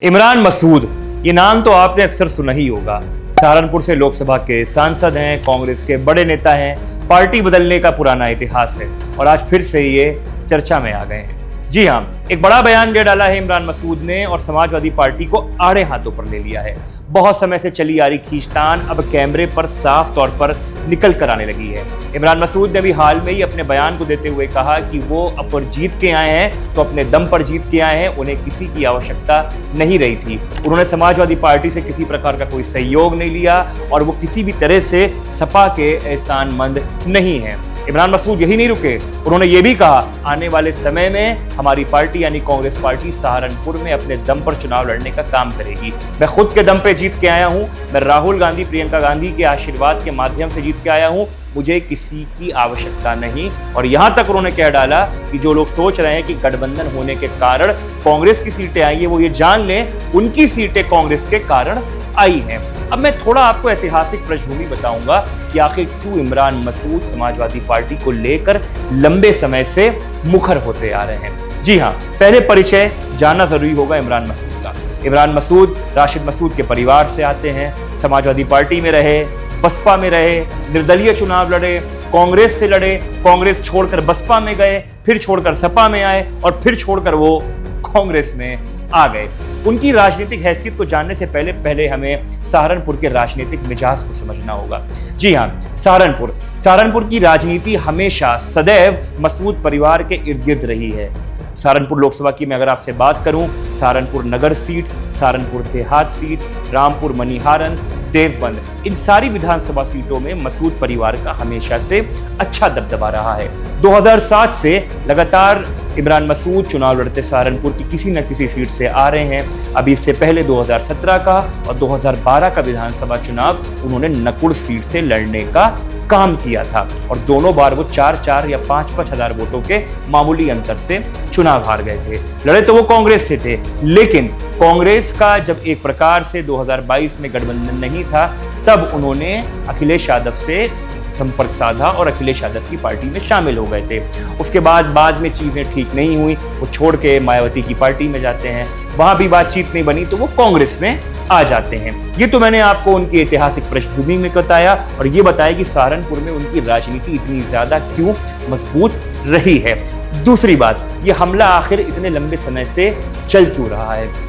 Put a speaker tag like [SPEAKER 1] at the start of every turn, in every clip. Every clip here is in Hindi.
[SPEAKER 1] इमरान मसूद, ये नाम तो आपने अक्सर सुना ही होगा। सहारनपुर से लोकसभा के सांसद हैं, कांग्रेस के बड़े नेता हैं, पार्टी बदलने का पुराना इतिहास है और आज फिर से ये चर्चा में आ गए हैं। जी हाँ, एक बड़ा बयान दे डाला है इमरान मसूद ने और समाजवादी पार्टी को आड़े हाथों पर ले लिया है। बहुत समय से चली आ रही खींचतान अब कैमरे पर साफ तौर पर निकल कर आने लगी है। इमरान मसूद ने भी हाल में ही अपने बयान को देते हुए कहा कि वो अब जीत के आए हैं तो अपने दम पर जीत के आए हैं, उन्हें किसी की आवश्यकता नहीं रही थी। उन्होंने समाजवादी पार्टी से किसी प्रकार का कोई सहयोग नहीं लिया और वो किसी भी तरह से सपा के एहसानमंद नहीं है। इमरान मसूद यही नहीं रुके, उन्होंने ये भी कहा आने वाले समय में हमारी पार्टी यानी कांग्रेस पार्टी सहारनपुर में अपने दम पर चुनाव लड़ने का काम करेगी। मैं खुद के दम पे जीत के आया हूं, मैं राहुल गांधी, प्रियंका गांधी के आशीर्वाद के माध्यम से जीत के आया हूं, मुझे किसी की आवश्यकता नहीं। और यहां तक उन्होंने कह डाला कि जो लोग सोच रहे हैं कि गठबंधन होने के कारण कांग्रेस की सीटें आई है, वो ये जान लें उनकी सीटें कांग्रेस के कारण आई हैं। अब मैं थोड़ा आपको ऐतिहासिक पृष्ठभूमि बताऊंगा कि आखिर क्यों इमरान मसूद समाजवादी पार्टी को लेकर लंबे समय से मुखर होते आ रहे हैं। जी हाँ, पहले परिचय जानना जरूरी होगा इमरान मसूद का। इमरान मसूद राशिद मसूद के परिवार से आते हैं, समाजवादी पार्टी में रहे, बसपा में रहे, निर्दलीय चुनाव लड़े, कांग्रेस से लड़े, कांग्रेस छोड़कर बसपा में गए, फिर छोड़कर सपा में आए और फिर छोड़कर वो कांग्रेस में आ गए। उनकी राजनीतिक हैसियत को जानने से पहले हमें सहारनपुर के राजनीतिक मिजाज को समझना होगा। जी हाँ, सहारनपुर की राजनीति हमेशा सदैव मसूद परिवार के इर्द गिर्द रही है। सहारनपुर लोकसभा की मैं अगर आपसे बात करूं, सहारनपुर नगर सीट, सहारनपुर देहात सीट, रामपुर मनीहारन, देवबंद, इन सारी विधानसभा सीटों में मसूद परिवार का हमेशा से अच्छा दबदबा रहा है। 2007 से लगातार इमरान मसूद चुनाव लड़ते सहारनपुर की किसी न किसी सीट से आ रहे हैं। अभी इससे पहले 2017 का और 2012 का विधानसभा चुनाव उन्होंने नकुड़ सीट से लड़ने का काम किया था और दोनों बार वो 4-4 या 5-5 हजार वोटों के मामूली अंतर से चुनाव हार गए थे। लड़े तो वो कांग्रेस से थे, लेकिन कांग्रेस का जब एक प्रकार से 2022 में गठबंधन नहीं था, तब उन्होंने अखिलेश यादव से संपर्क साधा और अखिलेश यादव की पार्टी में शामिल हो गए थे। उसके बाद में चीजें ठीक नहीं हुई, वो छोड़ के मायावती की पार्टी में जाते हैं, वहां भी बातचीत नहीं बनी तो वो कांग्रेस में आ जाते हैं। ये तो मैंने आपको उनकी ऐतिहासिक पृष्ठभूमि में बताया और ये बताया कि सहारनपुर में उनकी राजनीति इतनी ज्यादा क्यों मजबूत रही है। दूसरी बात, ये हमला आखिर इतने लंबे समय से चल क्यों रहा है।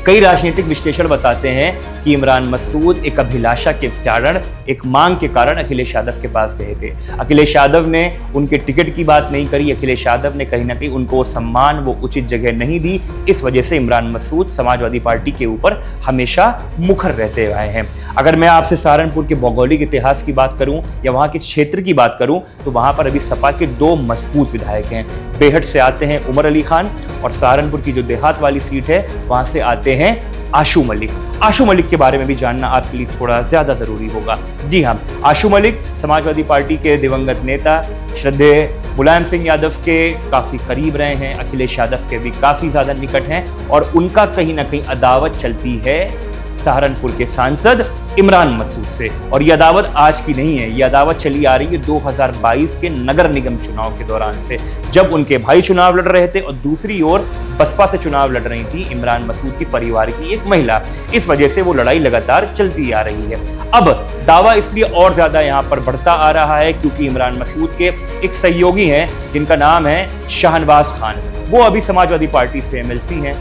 [SPEAKER 1] कई राजनीतिक विश्लेषण बताते हैं कि इमरान मसूद एक अभिलाषा के कारण, एक मांग के कारण अखिलेश यादव के पास गए थे। अखिलेश यादव ने उनके टिकट की बात नहीं करी, अखिलेश यादव ने कहीं ना कहीं उनको सम्मान, वो उचित जगह नहीं दी। इस वजह से इमरान मसूद समाजवादी पार्टी के ऊपर हमेशा मुखर रहते आए हैं। अगर मैं आपसे सहारनपुर के भौगोलिक इतिहास की बात करूं या वहां के क्षेत्र की बात करूं तो वहां पर अभी सपा के 2 मजबूत विधायक हैं। बेहट से आते हैं उमर अली खान और सहारनपुर की जो देहात वाली सीट है वहां से आते हैं आशू मलिक। आशू मलिक के बारे में भी जानना आपके लिए थोड़ा ज्यादा जरूरी होगा। जी हाँ, आशू मलिक समाजवादी पार्टी के दिवंगत नेता श्रद्धेय मुलायम सिंह यादव के काफी करीब रहे हैं, अखिलेश यादव के भी काफी ज्यादा निकट हैं और उनका कहीं ना कहीं अदावत चलती है सहारनपुर के सांसद इमरान मसूद से। और यह अदावत आज की नहीं है, यह अदावत चली आ रही है 2022 के नगर निगम चुनाव के दौरान से, जब उनके भाई चुनाव लड़ रहे थे और दूसरी ओर बसपा से चुनाव लड़ रही थी इमरान मसूद की परिवार की एक महिला। इस वजह से वो लड़ाई लगातार चलती आ रही है। अब दावा इसलिए और ज्यादा यहाँ पर बढ़ता आ रहा है क्योंकि इमरान मसूद के एक सहयोगी हैं जिनका नाम है शाहनवाज खान। वो अभी समाजवादी पार्टी से एमएलसी हैं।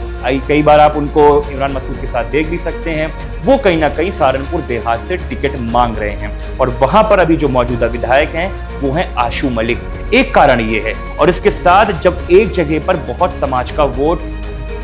[SPEAKER 1] कई बार आप उनको इमरान मसूद के साथ देख भी सकते हैं। वो कहीं ना कहीं सहारनपुर देहात से टिकट मांग रहे हैं और वहां पर अभी जो मौजूदा विधायक हैं वो हैं आशू मलिक। एक कारण ये है और इसके साथ जब एक जगह पर बहुत समाज का वोट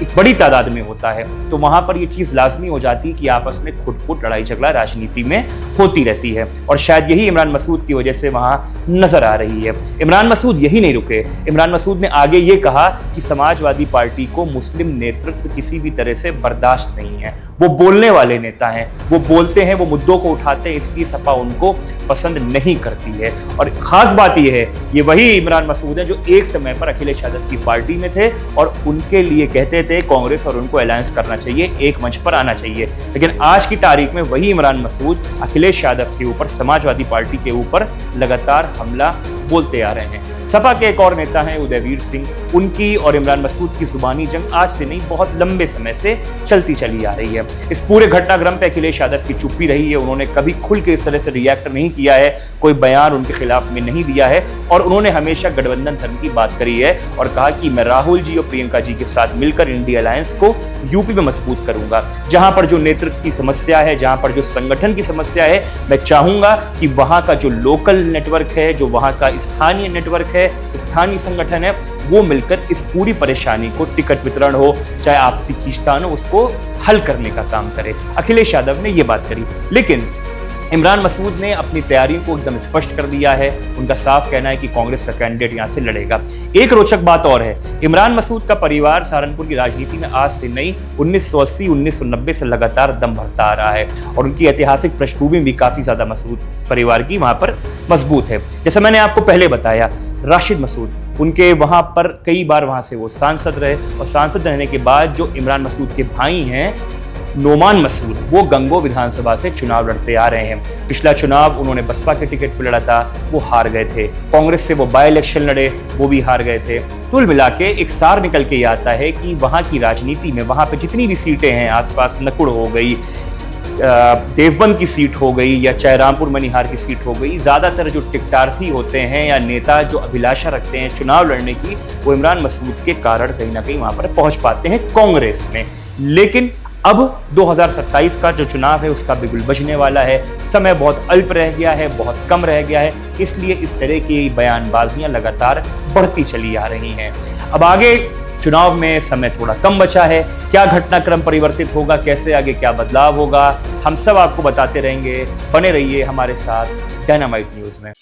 [SPEAKER 1] एक बड़ी तादाद में होता है तो वहां पर ये चीज लाजमी हो जाती है कि आपस में खुद लड़ाई झगड़ा राजनीति में होती रहती है और शायद यही इमरान मसूद की वजह से वहां नजर आ रही है। इमरान मसूद यही नहीं रुके, इमरान मसूद ने आगे ये कहा कि समाजवादी पार्टी को मुस्लिम नेतृत्व किसी भी तरह से बर्दाश्त नहीं है। वो बोलने वाले नेता हैं, वो बोलते हैं, वो मुद्दों को उठाते हैं, इसलिए सपा उनको पसंद नहीं करती है। और खास बात यह है, ये वही इमरान मसूद है जो एक समय पर अखिलेश यादव की पार्टी में थे और उनके लिए कहते थे कांग्रेस और उनको अलायंस करना चाहिए, एक मंच पर आना चाहिए। लेकिन आज की तारीख में वही इमरान मसूद अखिलेश यादव के ऊपर, समाजवादी पार्टी के ऊपर लगातार हमला बोलते आ रहे हैं। सपा के एक और नेता हैं उदयवीर सिंह, उनकी और इमरान मसूद की जुबानी जंग आज से नहीं बहुत लंबे समय से चलती चली आ रही है। इस पूरे घटनाक्रम पे अखिलेश यादव की चुप्पी रही है, उन्होंने कभी खुल के इस तरह से रिएक्ट नहीं किया है, कोई बयान उनके खिलाफ में नहीं दिया है और उन्होंने हमेशा गठबंधन धर्म की बात करी है और कहा कि मैं राहुल जी और प्रियंका जी के साथ मिलकर इंडिया अलायंस को यूपी में मजबूत करूंगा। जहां पर जो नेतृत्व की समस्या है, जहां पर जो संगठन की समस्या है, मैं चाहूंगा कि वहां का जो लोकल नेटवर्क है, जो वहां का स्थानीय नेटवर्क है, स्थानीय संगठन है, वो मिलकर इस पूरी परेशानी को, टिकट वितरण हो चाहे आपसी खींचतान हो, उसको हल करने का काम करे। अखिलेश यादव ने ये बात करी, लेकिन इमरान मसूद ने अपनी तैयारियों को एकदम स्पष्ट कर दिया है। उनका साफ कहना है कि कांग्रेस का कैंडिडेट यहां से लड़ेगा। एक रोचक बात और है, इमरान मसूद का परिवार सहारनपुर की राजनीति में आज से नहीं 1980-1990 से लगातार दम भरता आ रहा है और उनकी ऐतिहासिक पृष्ठभूमि भी काफी ज्यादा मसूद परिवार की वहां पर मजबूत है। जैसा मैंने आपको पहले बताया, राशिद मसूद, उनके वहां पर कई बार वहां से वो सांसद रहे और सांसद रहने के बाद जो इमरान मसूद के भाई हैं नोमान मसूद, वो गंगो विधानसभा से चुनाव लड़ते आ रहे हैं। पिछला चुनाव उन्होंने बसपा के टिकट पर लड़ा था, वो हार गए थे। कांग्रेस से वो बाय इलेक्शन लड़े, वो भी हार गए थे। कुल मिला के एक सार निकल के ये आता है कि वहां की राजनीति में, वहां पे जितनी भी सीटें हैं, आसपास नकुड़ हो गई, देवबंद की सीट हो गई या चाहे रामपुर मनिहार की सीट हो गई, ज्यादातर जो टिकटार्थी होते हैं या नेता जो अभिलाषा रखते हैं चुनाव लड़ने की, वो इमरान मसूद के कारण कहीं ना कहीं वहां पर पहुंच पाते हैं कांग्रेस में। लेकिन अब 2027 का जो चुनाव है उसका बिगुल बजने वाला है, समय बहुत अल्प रह गया है, बहुत कम रह गया है, इसलिए इस तरह की बयानबाजियां लगातार बढ़ती चली आ रही हैं। अब आगे चुनाव में समय थोड़ा कम बचा है, क्या घटनाक्रम परिवर्तित होगा, कैसे आगे क्या बदलाव होगा, हम सब आपको बताते रहेंगे। बने रहिए हमारे साथ डायनामाइट न्यूज में।